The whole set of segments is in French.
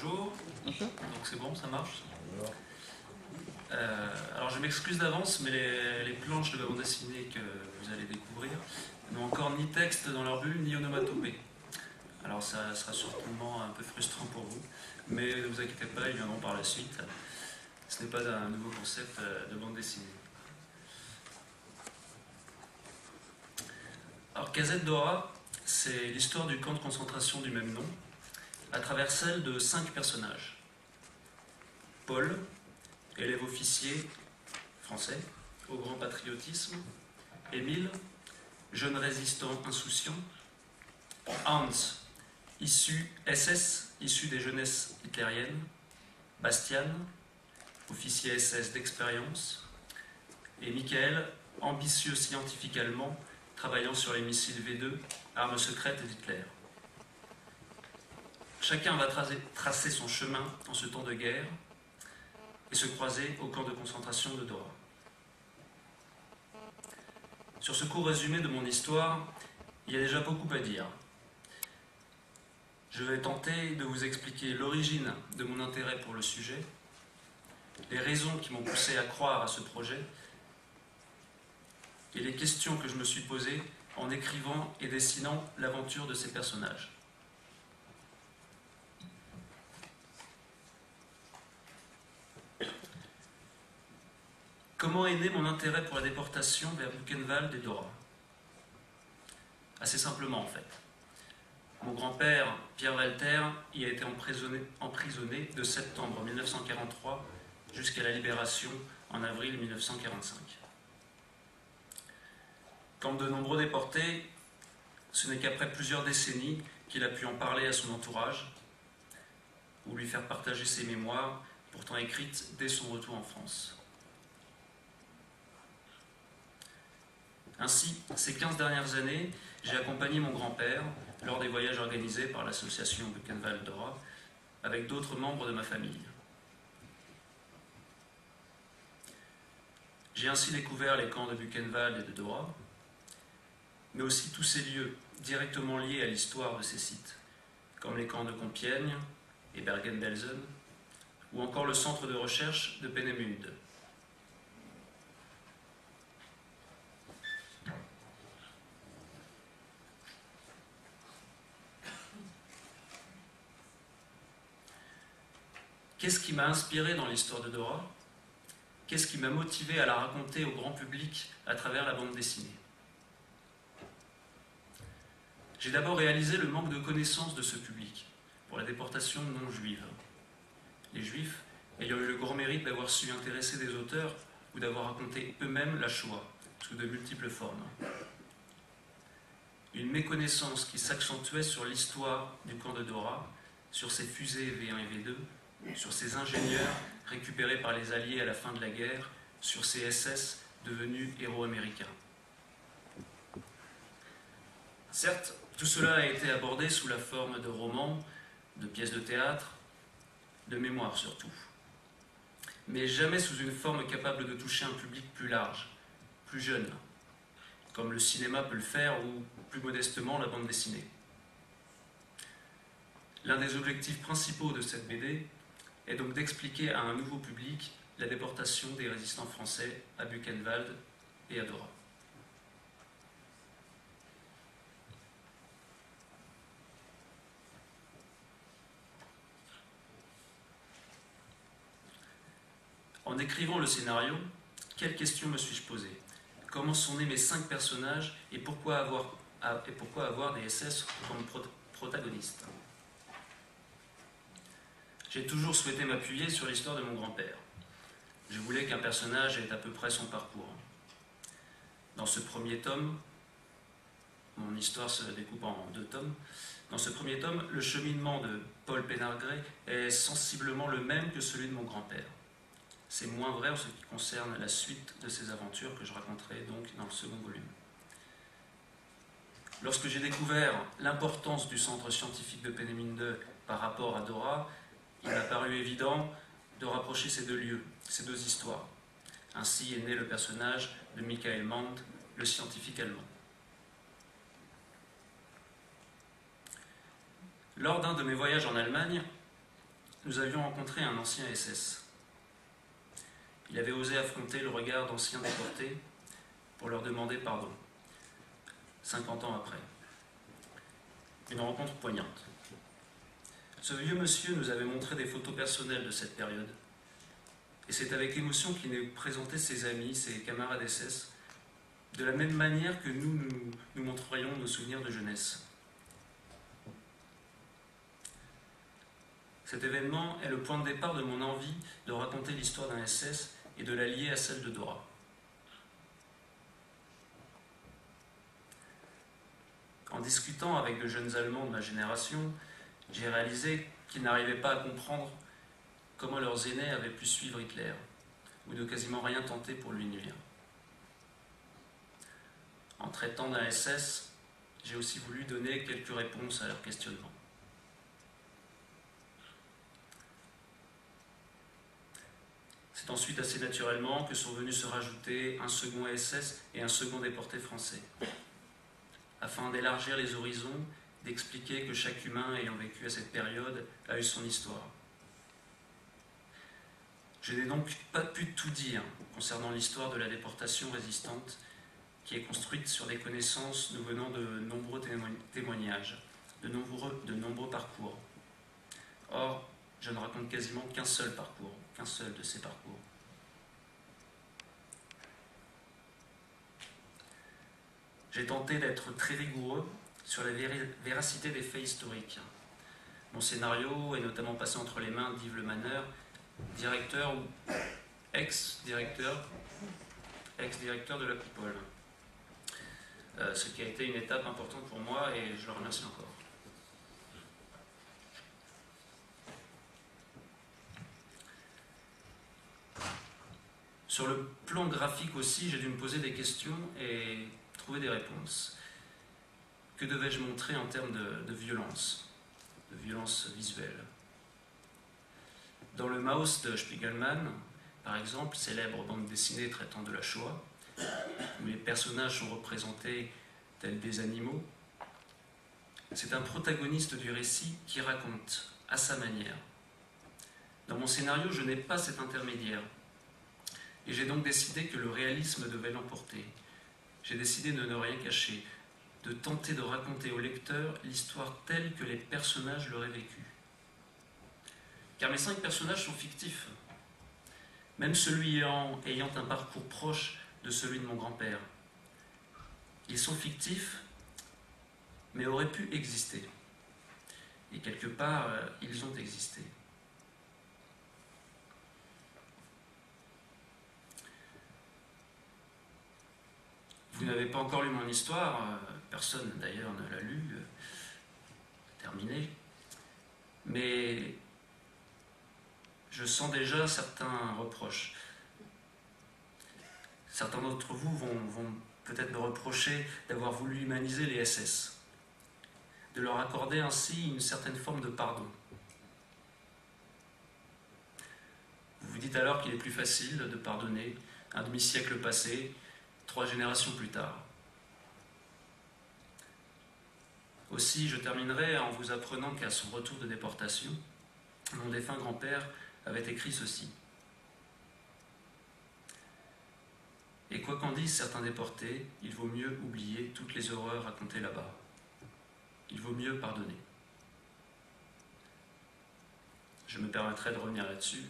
Bonjour. Bonjour. Donc c'est bon, ça marche. Alors je m'excuse d'avance, mais les planches de la bande dessinée que vous allez découvrir n'ont encore ni texte dans leur bulle, ni onomatopée. Alors ça sera certainement un peu frustrant pour vous, mais ne vous inquiétez pas, ils viendront par la suite. Ce n'est pas un nouveau concept de bande dessinée. Alors Casette Dora, c'est l'histoire du camp de concentration du même nom, à travers celle de 5 personnages. Paul, élève officier français, au grand patriotisme. Émile, jeune résistant insouciant. Hans, issu SS, issu des jeunesses hitlériennes. Bastian, officier SS d'expérience. Et Michael, ambitieux scientifique allemand, travaillant sur les missiles V2, armes secrètes d'Hitler. Chacun va tracer son chemin en ce temps de guerre et se croiser au camp de concentration de Dora. Sur ce court résumé de mon histoire, il y a déjà beaucoup à dire. Je vais tenter de vous expliquer l'origine de mon intérêt pour le sujet, les raisons qui m'ont poussé à croire à ce projet et les questions que je me suis posées en écrivant et dessinant l'aventure de ces personnages. Comment est né mon intérêt pour la déportation vers Buchenwald et Dora? Assez simplement en fait. Mon grand-père, Pierre Walter, y a été emprisonné de septembre 1943 jusqu'à la libération en avril 1945. Comme de nombreux déportés, ce n'est qu'après plusieurs décennies qu'il a pu en parler à son entourage ou lui faire partager ses mémoires, pourtant écrites dès son retour en France. Ainsi, ces 15 dernières années, j'ai accompagné mon grand-père lors des voyages organisés par l'association Buchenwald-Dora avec d'autres membres de ma famille. J'ai ainsi découvert les camps de Buchenwald et de Dora, mais aussi tous ces lieux directement liés à l'histoire de ces sites, comme les camps de Compiègne et Bergen-Belsen, ou encore le centre de recherche de Peenemünde. Qu'est-ce qui m'a inspiré dans l'histoire de Dora? Qu'est-ce qui m'a motivé à la raconter au grand public à travers la bande dessinée? J'ai d'abord réalisé le manque de connaissance de ce public pour la déportation non juive. Les juifs ayant eu le grand mérite d'avoir su intéresser des auteurs ou d'avoir raconté eux-mêmes la Shoah sous de multiples formes. Une méconnaissance qui s'accentuait sur l'histoire du camp de Dora, sur ses fusées V1 et V2, sur ces ingénieurs récupérés par les Alliés à la fin de la guerre, sur ces SS devenus héros américains. Certes, tout cela a été abordé sous la forme de romans, de pièces de théâtre, de mémoires surtout, mais jamais sous une forme capable de toucher un public plus large, plus jeune, comme le cinéma peut le faire ou, plus modestement, la bande dessinée. L'un des objectifs principaux de cette BD est donc d'expliquer à un nouveau public la déportation des résistants français à Buchenwald et à Dora. En écrivant le scénario, quelles questions me suis-je posé? Comment sont nés mes 5 personnages et pourquoi avoir des SS comme protagonistes? J'ai toujours souhaité m'appuyer sur l'histoire de mon grand-père. Je voulais qu'un personnage ait à peu près son parcours. Dans ce premier tome, mon histoire se découpe en 2 tomes. Dans ce premier tome, le cheminement de Paul Pénargret est sensiblement le même que celui de mon grand-père. C'est moins vrai en ce qui concerne la suite de ses aventures que je raconterai donc dans le second volume. Lorsque j'ai découvert l'importance du centre scientifique de Peenemünde par rapport à Dora, il m'a paru évident de rapprocher ces 2 lieux, ces 2 histoires. Ainsi est né le personnage de Michael Mann, le scientifique allemand. Lors d'un de mes voyages en Allemagne, nous avions rencontré un ancien SS. Il avait osé affronter le regard d'anciens déportés pour leur demander pardon, 50 ans après. Une rencontre poignante. Ce vieux monsieur nous avait montré des photos personnelles de cette période, et c'est avec émotion qu'il nous présentait ses amis, ses camarades SS, de la même manière que nous montrerions nos souvenirs de jeunesse. Cet événement est le point de départ de mon envie de raconter l'histoire d'un SS et de la lier à celle de Dora. En discutant avec de jeunes Allemands de ma génération, j'ai réalisé qu'ils n'arrivaient pas à comprendre comment leurs aînés avaient pu suivre Hitler, ou de quasiment rien tenter pour lui nuire. En traitant d'un SS, j'ai aussi voulu donner quelques réponses à leurs questionnements. C'est ensuite assez naturellement que sont venus se rajouter un second SS et un second déporté français, afin d'élargir les horizons, d'expliquer que chaque humain ayant vécu à cette période a eu son histoire. Je n'ai donc pas pu tout dire concernant l'histoire de la déportation résistante, qui est construite sur des connaissances nous venant de nombreux témoignages, de nombreux parcours. Or, je ne raconte quasiment qu'un seul parcours, qu'un seul de ces parcours. J'ai tenté d'être très rigoureux sur la véracité des faits historiques. Mon scénario est notamment passé entre les mains d'Yves Le Maneur, directeur ou ex-directeur de la People. Ce qui a été une étape importante pour moi et je le remercie encore. Sur le plan graphique aussi, j'ai dû me poser des questions et trouver des réponses. Que devais-je montrer en termes de violence visuelle? Dans le Maus de Spiegelman, par exemple, célèbre bande dessinée traitant de la Shoah, où les personnages sont représentés tels des animaux, c'est un protagoniste du récit qui raconte à sa manière. Dans mon scénario, je n'ai pas cet intermédiaire, et j'ai donc décidé que le réalisme devait l'emporter. J'ai décidé de ne rien cacher, de tenter de raconter au lecteur l'histoire telle que les personnages l'auraient vécue. Car mes 5 personnages sont fictifs, même celui ayant un parcours proche de celui de mon grand-père. Ils sont fictifs, mais auraient pu exister. Et quelque part, ils ont existé. Vous n'avez pas encore lu mon histoire, personne d'ailleurs ne l'a lu, terminé. Mais je sens déjà certains reproches. Certains d'entre vous vont peut-être me reprocher d'avoir voulu humaniser les SS, de leur accorder ainsi une certaine forme de pardon. Vous vous dites alors qu'il est plus facile de pardonner un demi-siècle passé, 3 générations plus tard. Aussi, je terminerai en vous apprenant qu'à son retour de déportation, mon défunt grand-père avait écrit ceci. Et quoi qu'en disent certains déportés, il vaut mieux oublier toutes les horreurs racontées là-bas. Il vaut mieux pardonner. Je me permettrai de revenir là-dessus.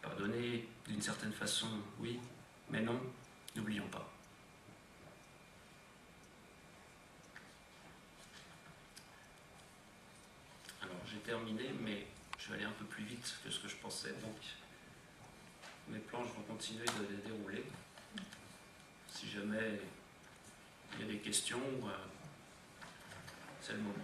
Pardonner d'une certaine façon, oui, mais non, n'oublions pas. Alors, j'ai terminé, mais je vais aller un peu plus vite que ce que je pensais, donc mes planches vont continuer de les dérouler. Si jamais il y a des questions, c'est le moment.